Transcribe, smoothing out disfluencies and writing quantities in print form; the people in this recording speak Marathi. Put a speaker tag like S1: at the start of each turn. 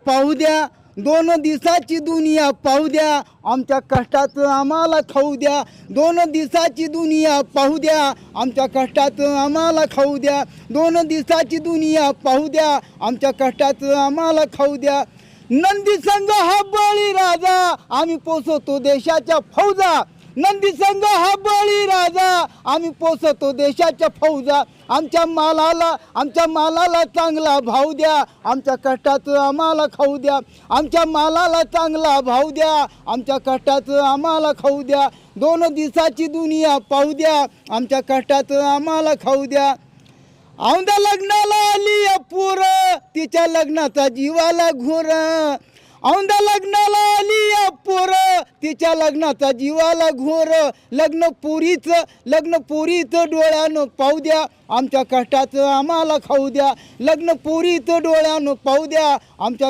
S1: पाहू द्या, 2 दिवसाची दुनिया पाहू द्या, आमच्या कष्टाचं आम्हाला खाऊ द्या. 2 दिवसाची दुनिया पाहू द्या, आमच्या कष्टाचं आम्हाला खाऊ द्या. 2 दिवसाची दुनिया पाहू द्या, आमच्या कष्टाचं आम्हाला खाऊ द्या. नंदी संघ हा बळी राजा, आम्ही पोसतो देशाच्या फौजा. नंदी संघ हा बळी राजा, आम्ही पोसतो देशाच्या फौजा. आमच्या मालाला चांगला भाव द्या, आमच्या कष्टाचं आम्हाला खाऊ द्या. आमच्या मालाला चांगला भाव द्या, आमच्या कष्टाचं आम्हाला खाऊ द्या. 2 दिवसाची दुनिया पाहू द्या, आमच्या कष्टाचं आम्हाला खाऊ द्या. औंदा लग्नाला आली पोर, तिच्या लग्नाचा जीवाला घोर. औंदा लग्नाला आली पोर, तिच्या लग्नाचा जीवाला घोर. लग्न पोरीचं डोळ्यानं पाहू द्या, आमच्या कष्टाचं आम्हाला खाऊ द्या. लग्न पोरीचं डोळ्यानं पाहू द्या, आमच्या